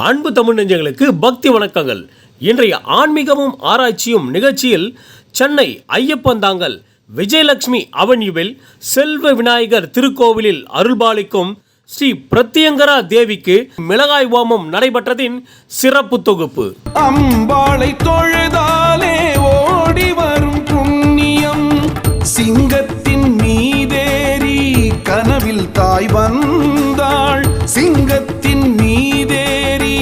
அன்பு தமிழ் நெஞ்சங்களுக்கு பக்தி வணக்கங்கள். இன்றைய ஆன்மீகமும் ஆராய்ச்சியும் நிகழ்ச்சியில் சென்னை ஐயப்பந்தாங்கல் விஜயலட்சுமி அவென்யூவில் செல்வ விநாயகர் திருக்கோவிலில் அருள்பாலிக்கும் ஸ்ரீ பிரத்யங்கரா தேவிக்கு மிளகாய் ஹோமம் நடைபெற்றதின் சிறப்பு தொகுப்பு. அம்பாளை தொழுதாலே ஓடி வரும் புண்ணியம், சிங்கத்தின் மீதேறி கனவில் தாய் வந்தாள், சிங்கத்தின் மீதேறி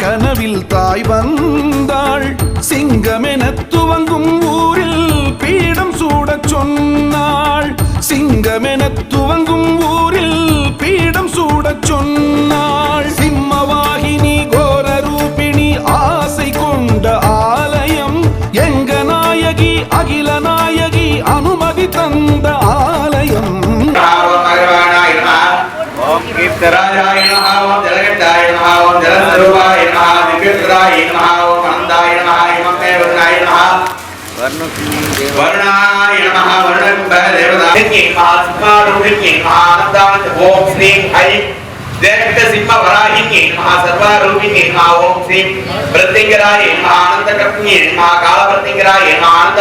கனவில் தாய் வந்தாள், சிங்கமென துவங்கும் ஊரில் பீடம் சூடச் சொன்னாள், சிங்கமென துவங்கும் ஊரில் பீடம் சூடச் சொன்னாள், சிம்மவாகினி கோர ரூபிணி ஆசை கொண்ட ஆலயம், எங்க நாயகி அகில நாயகி அனுமதி தந்த ஆலயம். ஓம் கீர்த்தராஜாய நமஹ, ஓம் ஜலகண்டாய நமஹ, ஓம் ஜலஸ்வரூபாய நமஹ, திவ்யசுராய நமஹ, ஓம் அனந்தாய நமஹ, இமமேவருணாய நமஹ, வருணாய நமஹ, வருணகும்பதேவதாய நமஹ, சிம்மாரூபிண்யே நமஹ, ஆனந்தாய ஓம் ஸ்ரீம் ஐ தேவத சிம்மவராஹிண்யே நமஹ, சர்வாரூபிண்யே நமஹ, ஓம் ஸ்ரீம் பிரத்யங்கராய நமஹ, ஆனந்தகர்ணியே நமஹ, காலபிரத்யங்கராய நமஹ, ஆனந்த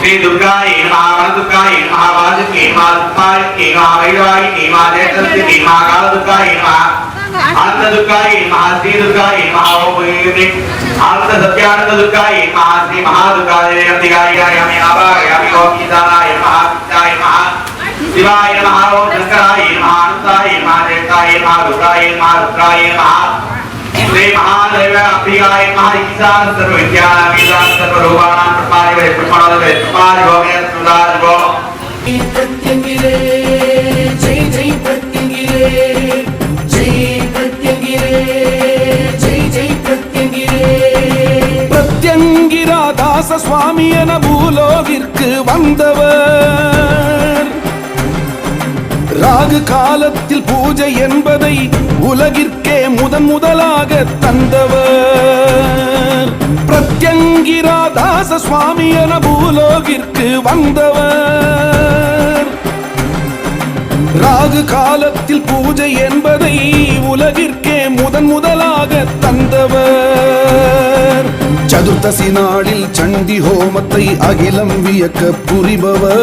श्री दुर्गाय नमः, वरदुर्गाय नमः, वासुकी नमः, दुर्गाय नमः, वैरागी नमः, जयदत्ती नमः, कालदुर्गाय नमः, आनंददुर्गाय नमः, श्री दुर्गाय नमः, ओम आनंद सत्यानंद दुर्गाय नमः, श्री महादुर्गाय अंबिकाय यामि आवाहयामि, ओम ईशानाय नमः, ईशाय नमः, शिवाय नमः, ओम शंकराय नमः, अनंताय नमः, जयताय नमः, रुद्राय नमः, रुद्राय नमः, श्री महादेव अभिगाय नमः, ईशान सर्व विद्यानां ईशान सर्व रूपाणां प्रपादिवे प्रपादिवे प्रपादिवे सुदारिवो प्रत्यंगिरे जय जय प्रत्यंगिरे, जय प्रत्यंगिरे, जय जय प्रत्यंगिरे. प्रत्यंगिरा दास स्वामी என பூலோகிற்கு வந்தவர், ராகு காலத்தில் பூஜை என்பதை உலகிற்கே முதலாக தந்தவர், பிரத்யங்கிரா தாச சுவாமி என பூலோகிற்கு வந்தவர், ராகு காலத்தில் பூஜை என்பதை உலகிற்கே முதலாக தந்தவர், சதுர்த்தசி நாளில் சண்டி ஹோமத்தை அகிலம் வியக்க புரிபவர்,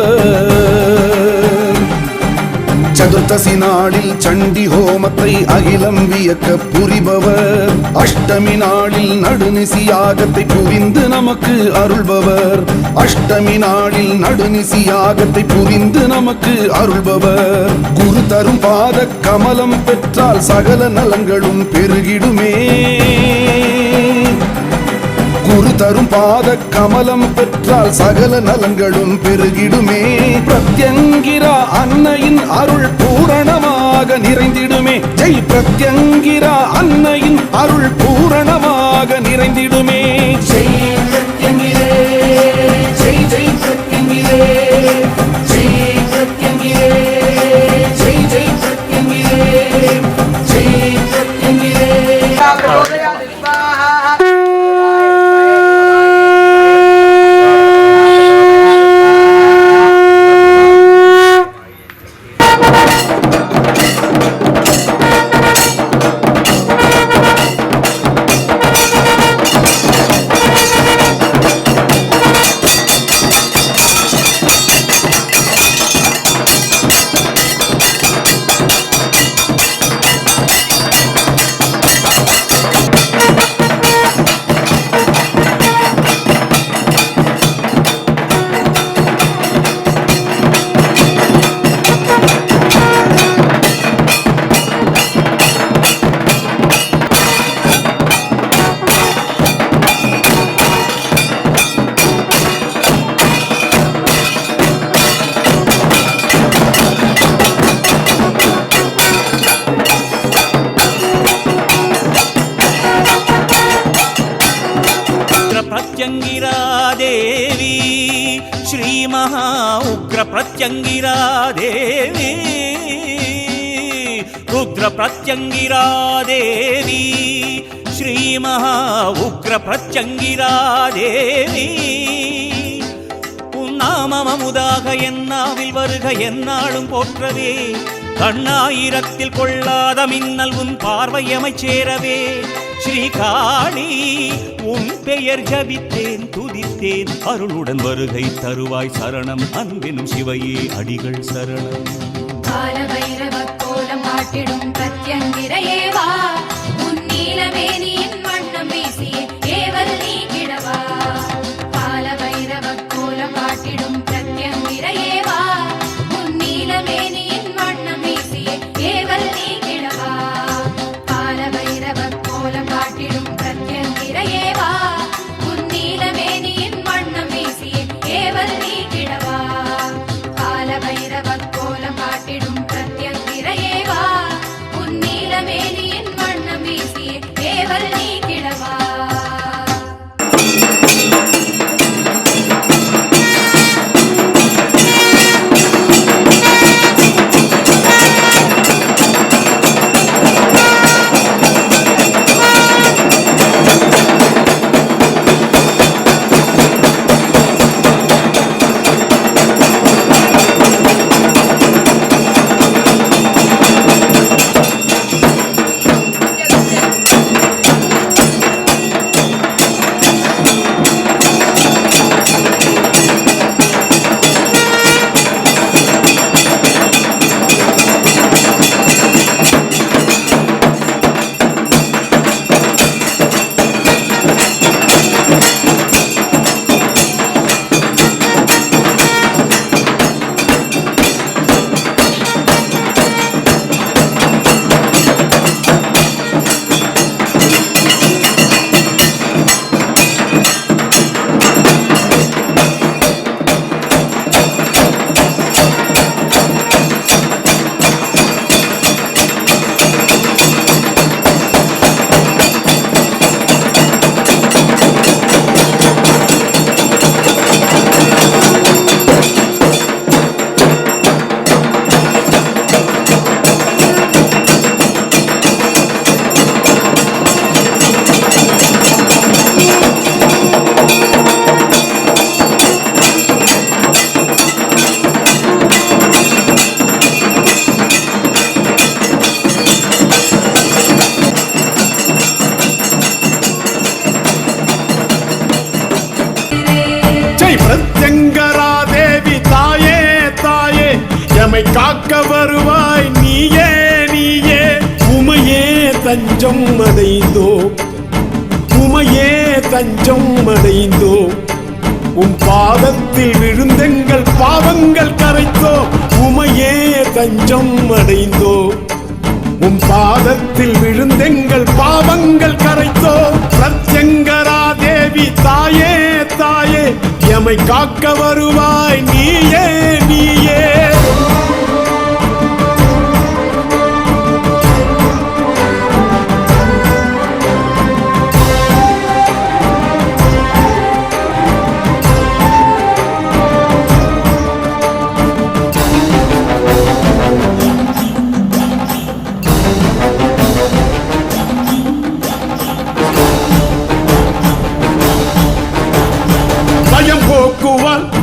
சதுர்த்தசி நாளில் சண்டி ஹோமத்தை அகிலம் வியக்க புரிபவர், அஷ்டமி நாளில் நடுநிசி யாகத்தை புரிந்து நமக்கு அருள்பவர், அஷ்டமி நாளில் நடுநிசி யாகத்தை புரிந்து நமக்கு அருள்பவர், குரு தரும் பாத கமலம் பெற்றால் சகல நலங்களும் பெருகிடுமே, குரு தரும் பாத கமலம் பெற்றால் சகல நலங்களும் பெருகிடுமே, பிரத்யங்கிரா அன்னையின் அருள் பூரணமாக நிறைந்திடுமே, ஜெய் பிரத்யங்கிரா அன்னையின் அருள் பூரணமாக நிறைந்திடுமே, ஜெய் பிரத்யங்கிரே, ஜெய் ஜெய் பிரத்யங்கிரே, उग्र प्रत्यंगिरा देवी रुद्र प्रत्यंगिरा देवी श्री महा उग्र प्रत्यंगिरा देवी நாமமுதாக என்னாவில் வருக என்னாலும் போற்றவே கண்ணாயிரத்தில் கொள்ளாத மின்னல் உன் பார்வையமைச் சேரவே ஸ்ரீகாளி உன் பெயர் ஜபித்தேன் துதித்தேன் அருளுடன் வருகை தருவாய் சரணம் அன்பினும் சிவையே அடிகள் சரணம் காலபைரவ கோலம் காட்டிடும் பிரத்யங்கிரையே வா உன் நீலமேனியின் வண்ணம் வீசியே ஏவல் நீக்கிடவா காலபைரவ கோலம் காட்டிடும் பிரத்யங்கிரையே வா உன் நீலமேனியின் வண்ணம் வீசியே ஏவல் நீக்கிடவா காலபைரவ கோலம் காட்டிடும் பிரத்யங்கிரையே வா உன் நீலமேனியின் வண்ணம் வீசியே ஏவல் நீக்கிடவா காலபைரவ கோலம் காட்டிடும் பிரத்யங்கிரையே வா உன் நீலமேனியின் வண்ணம் வீசியே ஏவல் நீக்கிடவா பிரத்யங்கரா தேவி தாயே தாயே எமை காக்க வருவாய் நீயே நீயே உமையே தஞ்சம் அடைந்தோ உமையே தஞ்சம் அடைந்தோ உன் பாதத்தில் விழுந்தெங்கள் பாவங்கள் கரைத்தோ உமையே தஞ்சம் அடைந்தோ உன் பாதத்தில் விழுந்தெங்கள் பாவங்கள் கரைத்தோ பிரத்யங்கரா தேவி தாயே தாயே எமை காக்க வருவாய் நீயே நீயே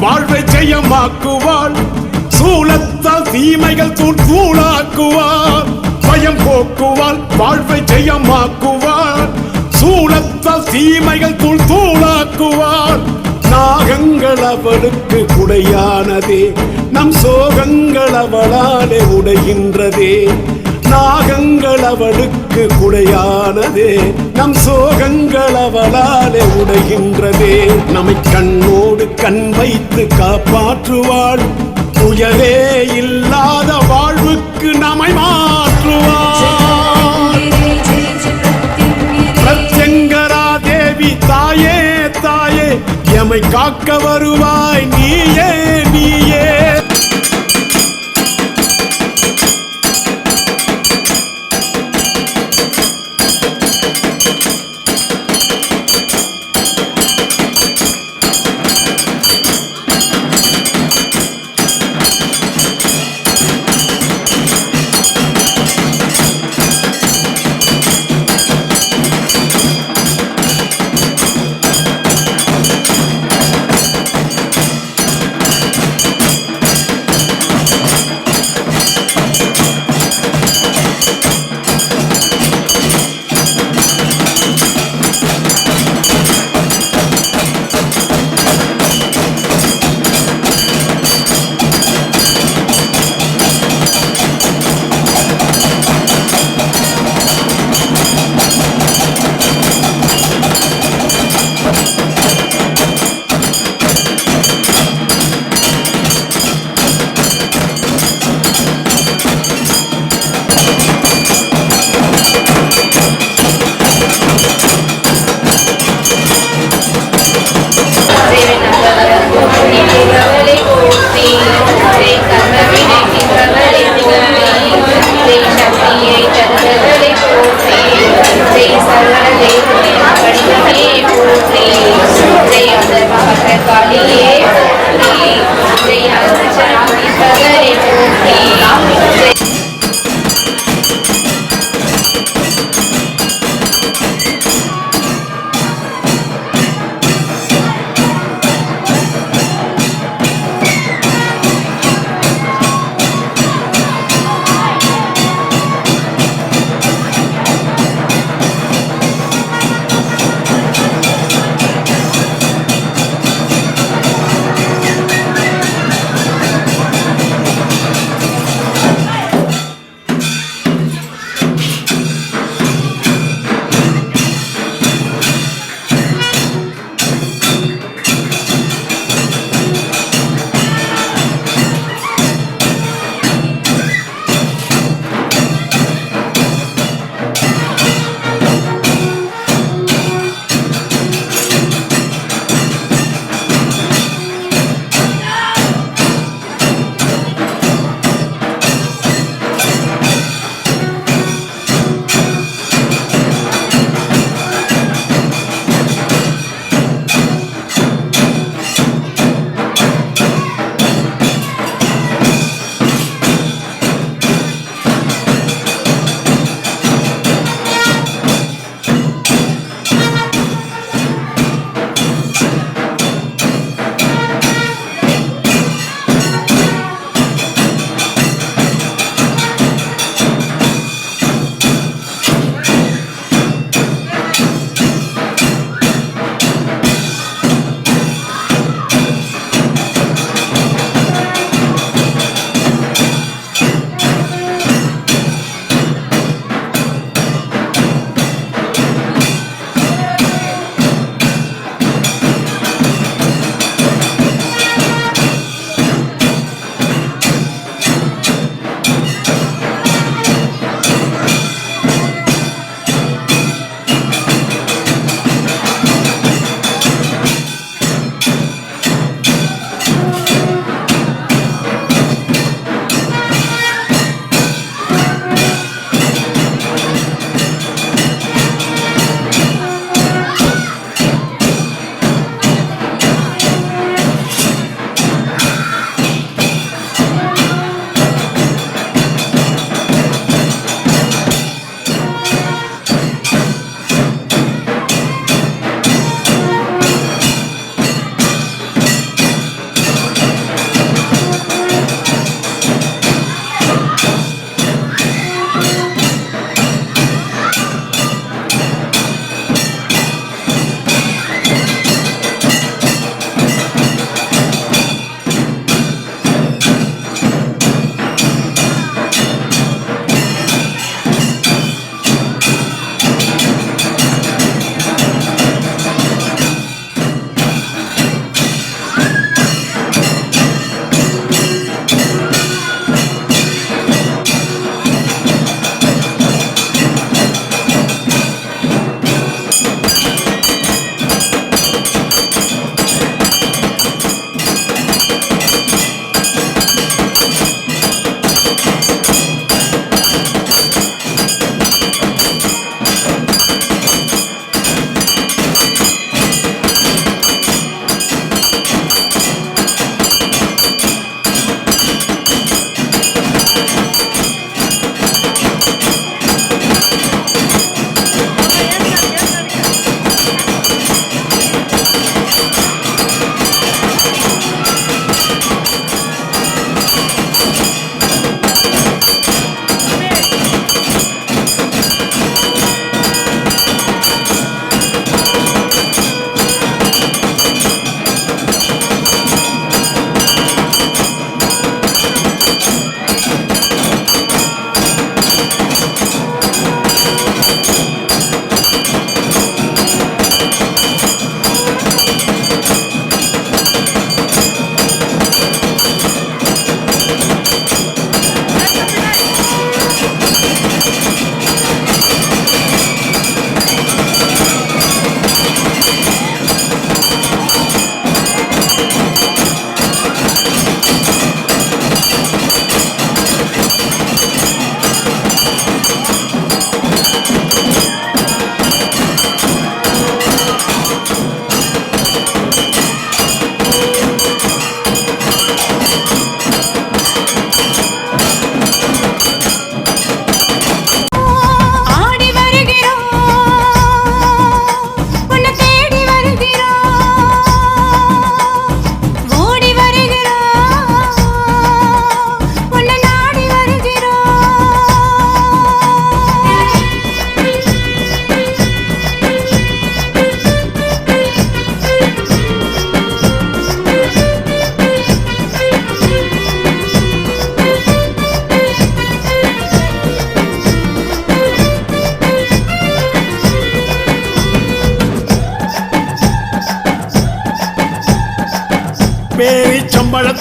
வாழ்வை ஜெயமாக்குவாள் சூலத்தால் தீமைகள் தூளாக்குவாள் பயம் போக்குவாள் வாழ்வை ஜெயமாக்குவாள் சூலத்தால் தீமைகள் தூளாக்குவாள் நாகங்கள் அவளுக்கு குடையானதே நம் சோகங்கள் அவளாலே உடைகின்றதே நாகங்கள் அவளுக்கு குடையானதே நம் சோகங்கள் அவளாலே உடைகின்றதே நம்மை கண்ணோடு கண் வைத்து காப்பாற்றுவாள் துயரே இல்லாத வாழ்வுக்கு நம்மை மாற்றுவாள் பிரத்யங்கரா தேவி தாயே தாயே எமை காக்க வருவாய் நீயே நீயே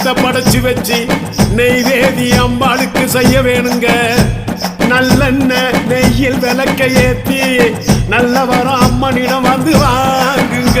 பழத்தை படைச்சு வச்சு நெய்வேதி அம்பாளுக்கு செய்ய வேணுங்க. நல்லெண்ணெய் நெய்யில் விளக்க ஏத்தி நல்லவரம் அம்மனிடம் வந்து வாங்குங்க.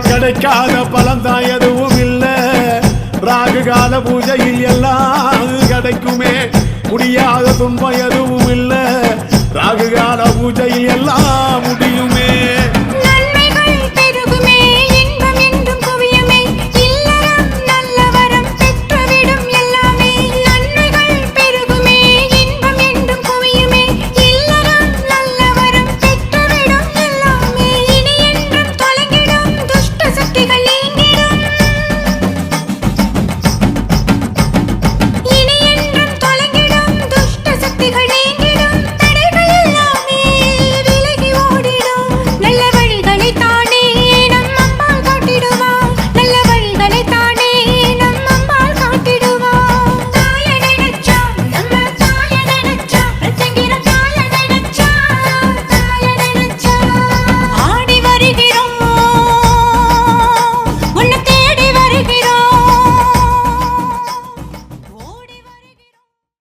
கிடைக்காத பலன்தான் எதுவும் இல்ல. ராகு கால பூஜையில் எல்லாம் கிடைக்குமே. முடியாத துன்பம் எதுவும் இல்ல. ராகு கால பூஜையில் எல்லாம்